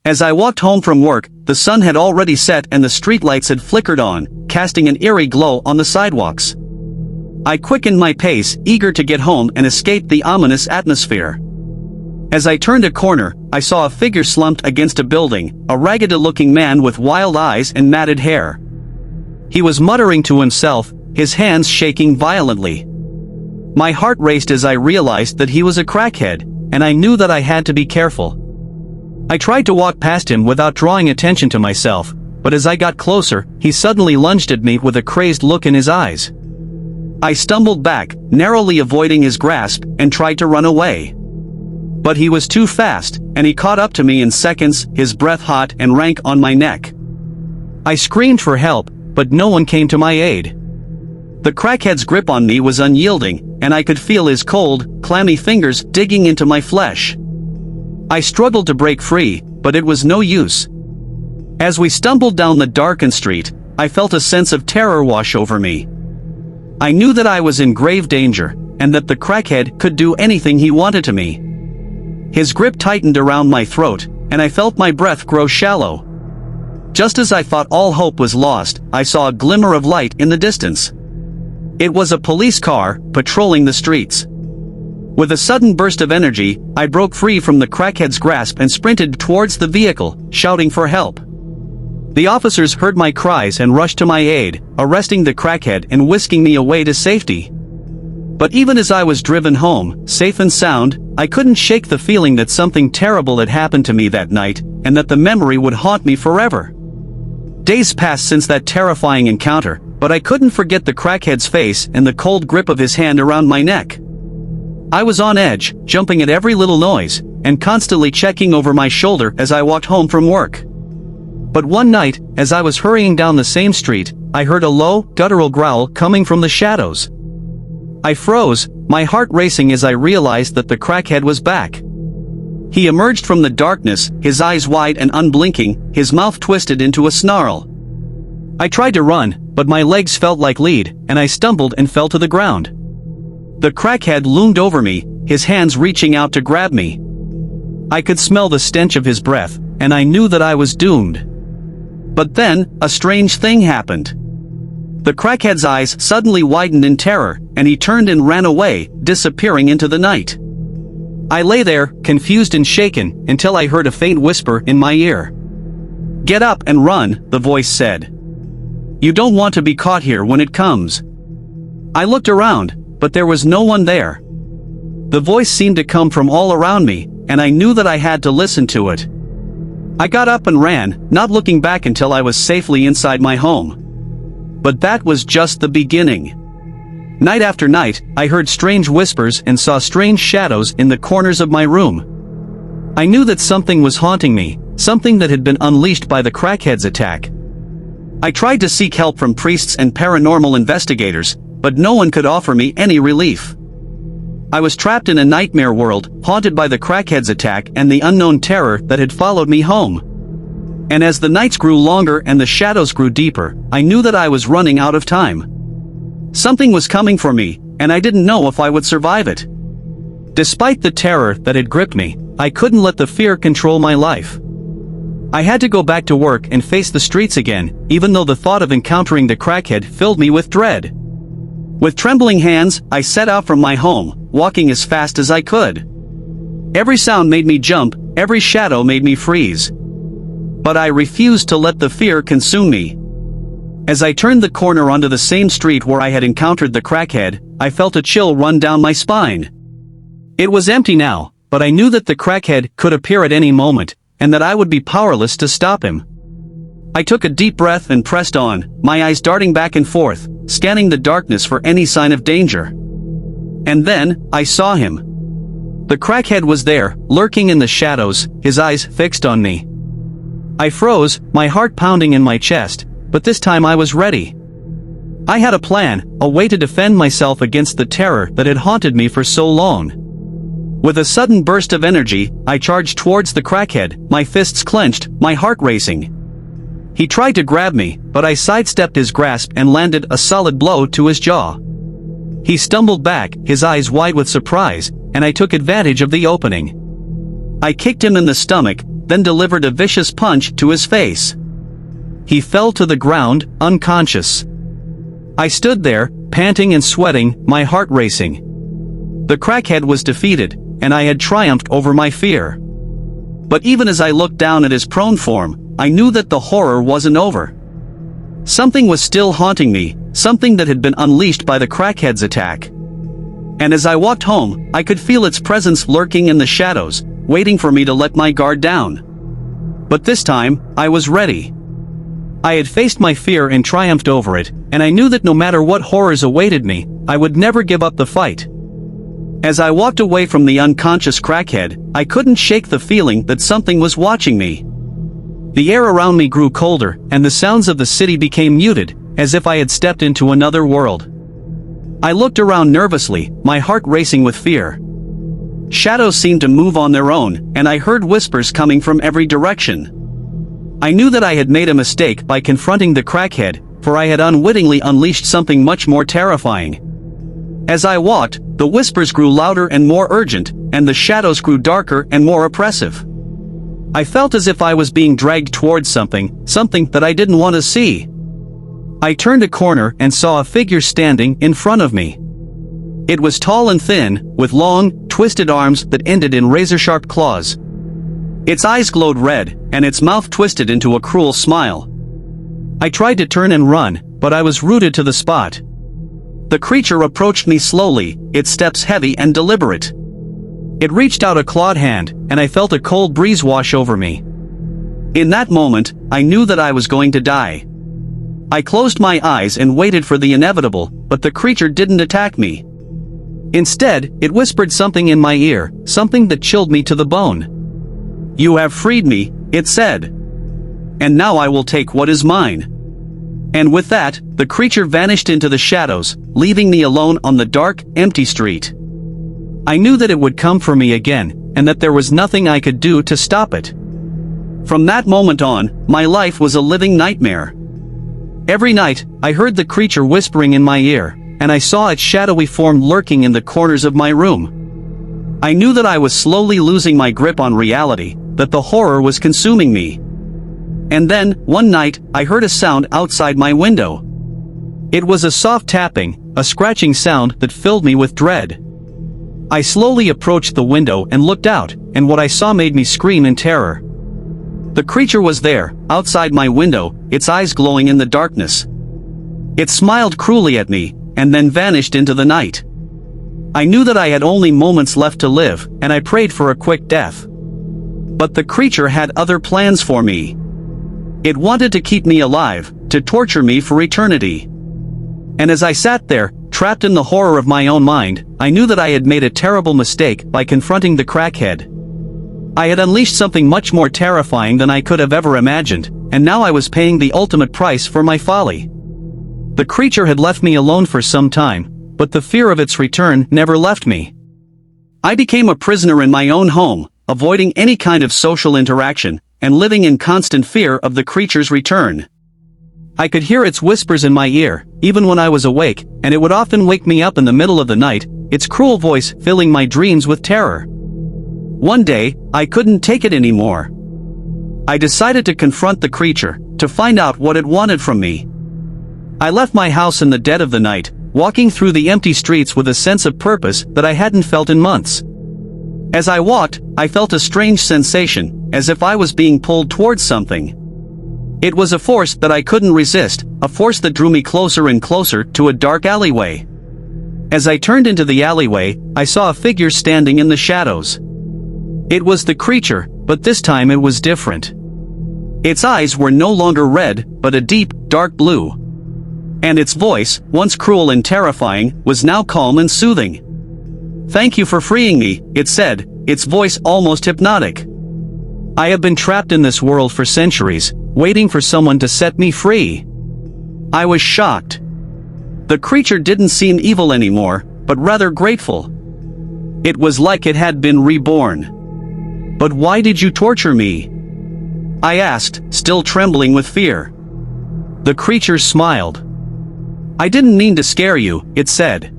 As I walked home from work, the sun had already set and the streetlights had flickered on, casting an eerie glow on the sidewalks. I quickened my pace, eager to get home and escape the ominous atmosphere. As I turned a corner, I saw a figure slumped against a building, a ragged-looking man with wild eyes and matted hair. He was muttering to himself, his hands shaking violently. My heart raced as I realized that he was a crackhead, and I knew that I had to be careful. I tried to walk past him without drawing attention to myself, but as I got closer, he suddenly lunged at me with a crazed look in his eyes. I stumbled back, narrowly avoiding his grasp, and tried to run away. But he was too fast, and he caught up to me in seconds, his breath hot and rank on my neck. I screamed for help, but no one came to my aid. The crackhead's grip on me was unyielding, and I could feel his cold, clammy fingers digging into my flesh. I struggled to break free, but it was no use. As we stumbled down the darkened street, I felt a sense of terror wash over me. I knew that I was in grave danger, and that the crackhead could do anything he wanted to me. His grip tightened around my throat, and I felt my breath grow shallow. Just as I thought all hope was lost, I saw a glimmer of light in the distance. It was a police car, patrolling the streets. With a sudden burst of energy, I broke free from the crackhead's grasp and sprinted towards the vehicle, shouting for help. The officers heard my cries and rushed to my aid, arresting the crackhead and whisking me away to safety. But even as I was driven home, safe and sound, I couldn't shake the feeling that something terrible had happened to me that night, and that the memory would haunt me forever. Days passed since that terrifying encounter, but I couldn't forget the crackhead's face and the cold grip of his hand around my neck. I was on edge, jumping at every little noise, and constantly checking over my shoulder as I walked home from work. But one night, as I was hurrying down the same street, I heard a low, guttural growl coming from the shadows. I froze, my heart racing as I realized that the crackhead was back. He emerged from the darkness, his eyes wide and unblinking, his mouth twisted into a snarl. I tried to run, but my legs felt like lead, and I stumbled and fell to the ground. The crackhead loomed over me, his hands reaching out to grab me. I could smell the stench of his breath, and I knew that I was doomed. But then, a strange thing happened. The crackhead's eyes suddenly widened in terror, and he turned and ran away, disappearing into the night. I lay there, confused and shaken, until I heard a faint whisper in my ear. "Get up and run," the voice said. "You don't want to be caught here when it comes." I looked around, but there was no one there. The voice seemed to come from all around me, and I knew that I had to listen to it. I got up and ran, not looking back until I was safely inside my home. But that was just the beginning. Night after night, I heard strange whispers and saw strange shadows in the corners of my room. I knew that something was haunting me, something that had been unleashed by the crackhead's attack. I tried to seek help from priests and paranormal investigators, but no one could offer me any relief. I was trapped in a nightmare world, haunted by the crackhead's attack and the unknown terror that had followed me home. And as the nights grew longer and the shadows grew deeper, I knew that I was running out of time. Something was coming for me, and I didn't know if I would survive it. Despite the terror that had gripped me, I couldn't let the fear control my life. I had to go back to work and face the streets again, even though the thought of encountering the crackhead filled me with dread. With trembling hands, I set out from my home, walking as fast as I could. Every sound made me jump, every shadow made me freeze. But I refused to let the fear consume me. As I turned the corner onto the same street where I had encountered the crackhead, I felt a chill run down my spine. It was empty now, but I knew that the crackhead could appear at any moment, and that I would be powerless to stop him. I took a deep breath and pressed on, my eyes darting back and forth, scanning the darkness for any sign of danger. And then, I saw him. The crackhead was there, lurking in the shadows, his eyes fixed on me. I froze, my heart pounding in my chest, but this time I was ready. I had a plan, a way to defend myself against the terror that had haunted me for so long. With a sudden burst of energy, I charged towards the crackhead, my fists clenched, my heart racing. He tried to grab me, but I sidestepped his grasp and landed a solid blow to his jaw. He stumbled back, his eyes wide with surprise, and I took advantage of the opening. I kicked him in the stomach, then delivered a vicious punch to his face. He fell to the ground, unconscious. I stood there, panting and sweating, my heart racing. The crackhead was defeated, and I had triumphed over my fear. But even as I looked down at his prone form, I knew that the horror wasn't over. Something was still haunting me, something that had been unleashed by the crackhead's attack. And as I walked home, I could feel its presence lurking in the shadows, waiting for me to let my guard down. But this time, I was ready. I had faced my fear and triumphed over it, and I knew that no matter what horrors awaited me, I would never give up the fight. As I walked away from the unconscious crackhead, I couldn't shake the feeling that something was watching me. The air around me grew colder, and the sounds of the city became muted, as if I had stepped into another world. I looked around nervously, my heart racing with fear. Shadows seemed to move on their own, and I heard whispers coming from every direction. I knew that I had made a mistake by confronting the crackhead, for I had unwittingly unleashed something much more terrifying. As I walked, the whispers grew louder and more urgent, and the shadows grew darker and more oppressive. I felt as if I was being dragged towards something that I didn't want to see. I turned a corner and saw a figure standing in front of me. It was tall and thin, with long, twisted arms that ended in razor-sharp claws. Its eyes glowed red, and its mouth twisted into a cruel smile. I tried to turn and run, but I was rooted to the spot. The creature approached me slowly, its steps heavy and deliberate. It reached out a clawed hand, and I felt a cold breeze wash over me. In that moment, I knew that I was going to die. I closed my eyes and waited for the inevitable, but the creature didn't attack me. Instead, it whispered something in my ear, something that chilled me to the bone. "You have freed me," it said. "And now I will take what is mine." And with that, the creature vanished into the shadows, leaving me alone on the dark, empty street. I knew that it would come for me again, and that there was nothing I could do to stop it. From that moment on, my life was a living nightmare. Every night, I heard the creature whispering in my ear, and I saw its shadowy form lurking in the corners of my room. I knew that I was slowly losing my grip on reality, that the horror was consuming me. And then, one night, I heard a sound outside my window. It was a soft tapping, a scratching sound that filled me with dread. I slowly approached the window and looked out, and what I saw made me scream in terror. The creature was there, outside my window, its eyes glowing in the darkness. It smiled cruelly at me, and then vanished into the night. I knew that I had only moments left to live, and I prayed for a quick death. But the creature had other plans for me. It wanted to keep me alive, to torture me for eternity. And as I sat there, trapped in the horror of my own mind, I knew that I had made a terrible mistake by confronting the crackhead. I had unleashed something much more terrifying than I could have ever imagined, and now I was paying the ultimate price for my folly. The creature had left me alone for some time, but the fear of its return never left me. I became a prisoner in my own home, avoiding any kind of social interaction, and living in constant fear of the creature's return. I could hear its whispers in my ear, even when I was awake, and it would often wake me up in the middle of the night, its cruel voice filling my dreams with terror. One day, I couldn't take it anymore. I decided to confront the creature, to find out what it wanted from me. I left my house in the dead of the night, walking through the empty streets with a sense of purpose that I hadn't felt in months. As I walked, I felt a strange sensation, as if I was being pulled towards something. It was a force that I couldn't resist, a force that drew me closer and closer to a dark alleyway. As I turned into the alleyway, I saw a figure standing in the shadows. It was the creature, but this time it was different. Its eyes were no longer red, but a deep, dark blue. And its voice, once cruel and terrifying, was now calm and soothing. "Thank you for freeing me," it said, its voice almost hypnotic. "I have been trapped in this world for centuries, waiting for someone to set me free." I was shocked. The creature didn't seem evil anymore, but rather grateful. It was like it had been reborn. "But why did you torture me?" I asked, still trembling with fear. The creature smiled. "I didn't mean to scare you," it said.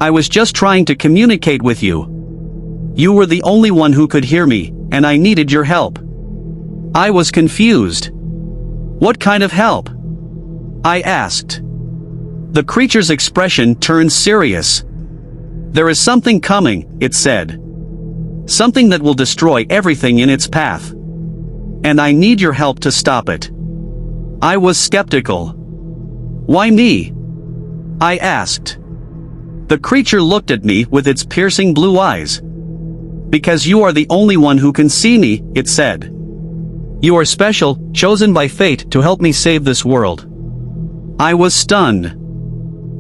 "I was just trying to communicate with you. You were the only one who could hear me, and I needed your help." I was confused. What kind of help? I asked. The creature's expression turned serious. There is something coming, it said. Something that will destroy everything in its path. And I need your help to stop it. I was skeptical. Why me? I asked. The creature looked at me with its piercing blue eyes. Because you are the only one who can see me, it said. You are special, chosen by fate to help me save this world. I was stunned.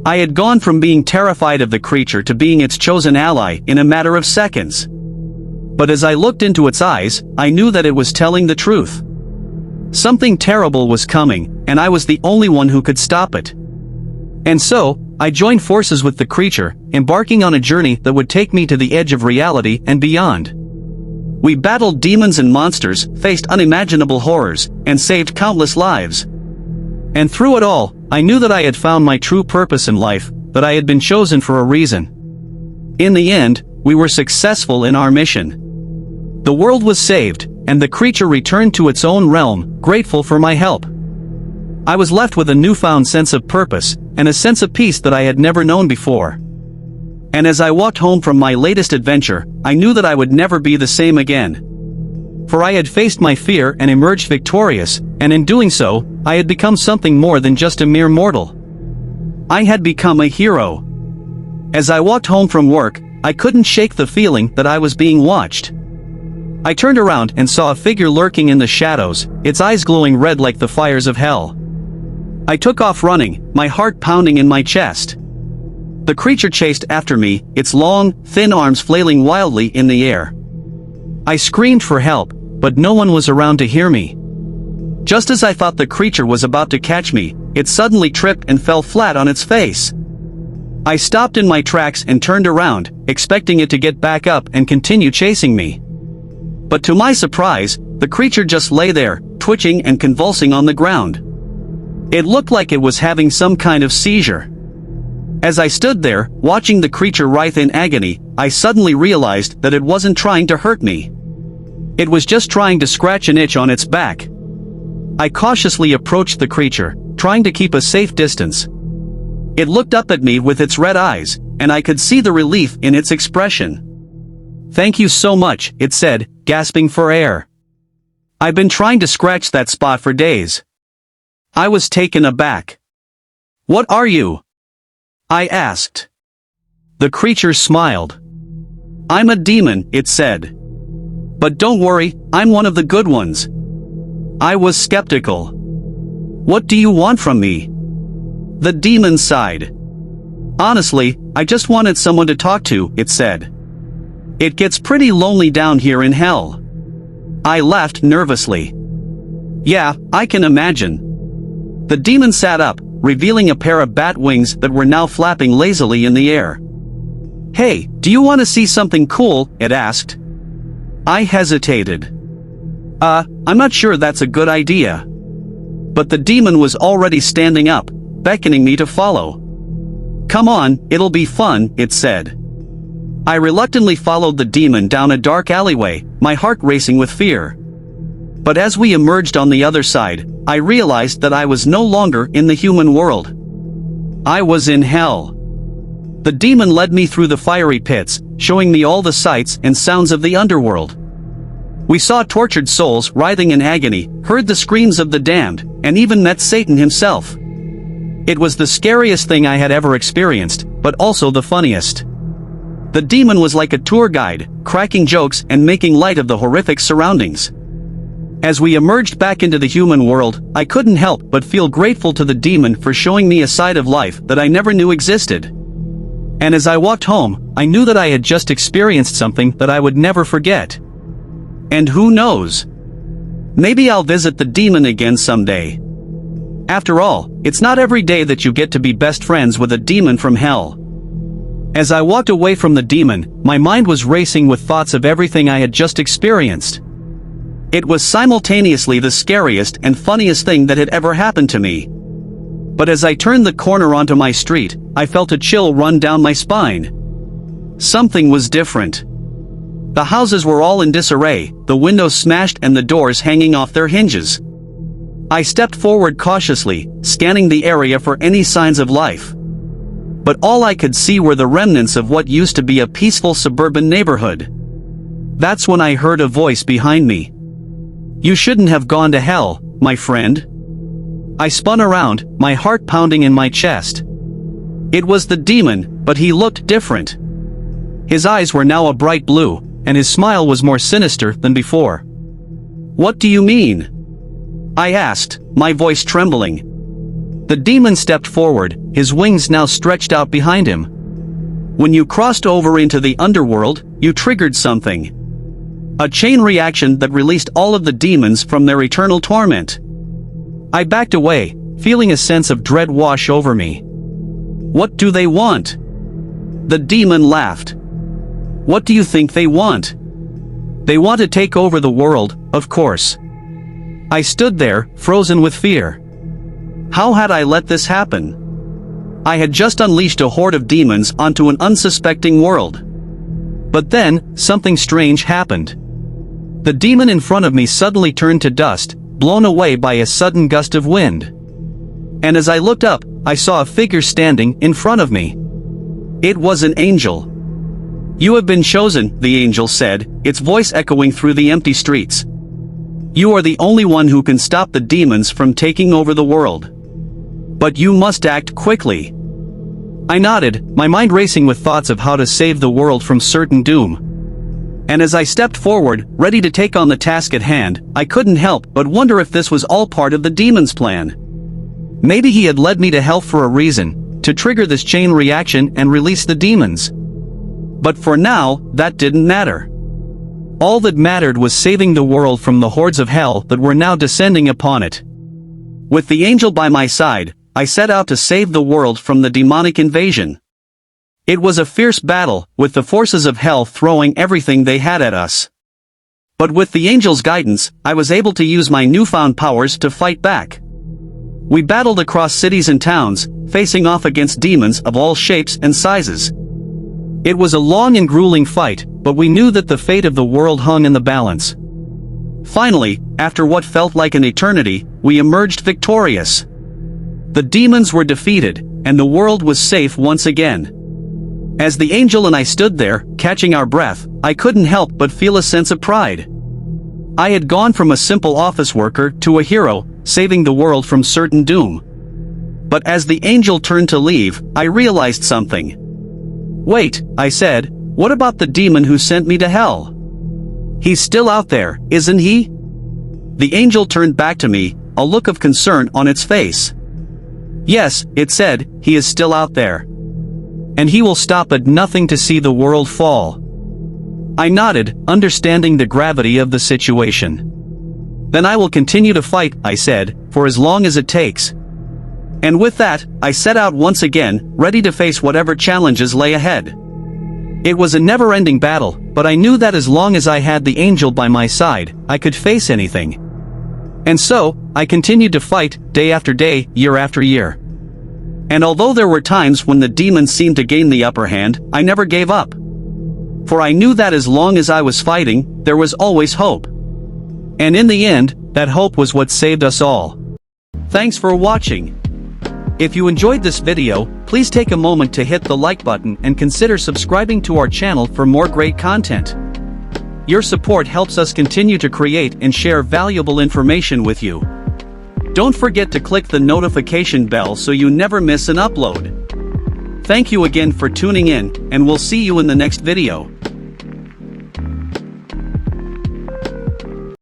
I had gone from being terrified of the creature to being its chosen ally in a matter of seconds. But as I looked into its eyes, I knew that it was telling the truth. Something terrible was coming, and I was the only one who could stop it. And so, I joined forces with the creature, embarking on a journey that would take me to the edge of reality and beyond. We battled demons and monsters, faced unimaginable horrors, and saved countless lives. And through it all, I knew that I had found my true purpose in life, that I had been chosen for a reason. In the end, we were successful in our mission. The world was saved, and the creature returned to its own realm, grateful for my help. I was left with a newfound sense of purpose, and a sense of peace that I had never known before. And as I walked home from my latest adventure, I knew that I would never be the same again. For I had faced my fear and emerged victorious, and in doing so, I had become something more than just a mere mortal. I had become a hero. As I walked home from work, I couldn't shake the feeling that I was being watched. I turned around and saw a figure lurking in the shadows, its eyes glowing red like the fires of hell. I took off running, my heart pounding in my chest. The creature chased after me, its long, thin arms flailing wildly in the air. I screamed for help, but no one was around to hear me. Just as I thought the creature was about to catch me, it suddenly tripped and fell flat on its face. I stopped in my tracks and turned around, expecting it to get back up and continue chasing me. But to my surprise, the creature just lay there, twitching and convulsing on the ground. It looked like it was having some kind of seizure. As I stood there, watching the creature writhe in agony, I suddenly realized that it wasn't trying to hurt me. It was just trying to scratch an itch on its back. I cautiously approached the creature, trying to keep a safe distance. It looked up at me with its red eyes, and I could see the relief in its expression. "Thank you so much," it said, gasping for air. "I've been trying to scratch that spot for days." I was taken aback. "What are you?" I asked. The creature smiled. "I'm a demon," it said. "But don't worry, I'm one of the good ones." I was skeptical. "What do you want from me?" The demon sighed. "Honestly, I just wanted someone to talk to," it said. "It gets pretty lonely down here in hell." I laughed nervously. "Yeah, I can imagine." The demon sat up, revealing a pair of bat wings that were now flapping lazily in the air. "Hey, do you want to see something cool?" it asked. I hesitated. I'm not sure that's a good idea." But the demon was already standing up, beckoning me to follow. "Come on, it'll be fun," it said. I reluctantly followed the demon down a dark alleyway, my heart racing with fear. But as we emerged on the other side, I realized that I was no longer in the human world. I was in hell. The demon led me through the fiery pits, showing me all the sights and sounds of the underworld. We saw tortured souls writhing in agony, heard the screams of the damned, and even met Satan himself. It was the scariest thing I had ever experienced, but also the funniest. The demon was like a tour guide, cracking jokes and making light of the horrific surroundings. As we emerged back into the human world, I couldn't help but feel grateful to the demon for showing me a side of life that I never knew existed. And as I walked home, I knew that I had just experienced something that I would never forget. And who knows? Maybe I'll visit the demon again someday. After all, it's not every day that you get to be best friends with a demon from hell. As I walked away from the demon, my mind was racing with thoughts of everything I had just experienced. It was simultaneously the scariest and funniest thing that had ever happened to me. But as I turned the corner onto my street, I felt a chill run down my spine. Something was different. The houses were all in disarray, the windows smashed and the doors hanging off their hinges. I stepped forward cautiously, scanning the area for any signs of life. But all I could see were the remnants of what used to be a peaceful suburban neighborhood. That's when I heard a voice behind me. "You shouldn't have gone to hell, my friend." I spun around, my heart pounding in my chest. It was the demon, but he looked different. His eyes were now a bright blue, and his smile was more sinister than before. "What do you mean?" I asked, my voice trembling. The demon stepped forward, his wings now stretched out behind him. "When you crossed over into the underworld, you triggered something. A chain reaction that released all of the demons from their eternal torment." I backed away, feeling a sense of dread wash over me. "What do they want?" The demon laughed. "What do you think they want?" "They want to take over the world, of course." I stood there, frozen with fear. How had I let this happen? I had just unleashed a horde of demons onto an unsuspecting world. But then, something strange happened. The demon in front of me suddenly turned to dust, blown away by a sudden gust of wind. And as I looked up, I saw a figure standing in front of me. It was an angel. "You have been chosen," the angel said, its voice echoing through the empty streets. "You are the only one who can stop the demons from taking over the world. But you must act quickly." I nodded, my mind racing with thoughts of how to save the world from certain doom. And as I stepped forward, ready to take on the task at hand, I couldn't help but wonder if this was all part of the demon's plan. Maybe he had led me to hell for a reason, to trigger this chain reaction and release the demons. But for now, that didn't matter. All that mattered was saving the world from the hordes of hell that were now descending upon it. With the angel by my side, I set out to save the world from the demonic invasion. It was a fierce battle, with the forces of hell throwing everything they had at us. But with the angel's guidance, I was able to use my newfound powers to fight back. We battled across cities and towns, facing off against demons of all shapes and sizes. It was a long and grueling fight, but we knew that the fate of the world hung in the balance. Finally, after what felt like an eternity, we emerged victorious. The demons were defeated, and the world was safe once again. As the angel and I stood there, catching our breath, I couldn't help but feel a sense of pride. I had gone from a simple office worker to a hero, saving the world from certain doom. But as the angel turned to leave, I realized something. "Wait," I said, "what about the demon who sent me to hell? He's still out there, isn't he?" The angel turned back to me, a look of concern on its face. "Yes," it said, "he is still out there. And he will stop at nothing to see the world fall." I nodded, understanding the gravity of the situation. "Then I will continue to fight," I said, "for as long as it takes." And with that, I set out once again, ready to face whatever challenges lay ahead. It was a never-ending battle, but I knew that as long as I had the angel by my side, I could face anything. And so, I continued to fight, day after day, year after year. And although there were times when the demons seemed to gain the upper hand, I never gave up. For I knew that as long as I was fighting, there was always hope. And in the end, that hope was what saved us all. Thanks for watching. If you enjoyed this video, please take a moment to hit the like button and consider subscribing to our channel for more great content. Your support helps us continue to create and share valuable information with you. Don't forget to click the notification bell so you never miss an upload. Thank you again for tuning in, and we'll see you in the next video.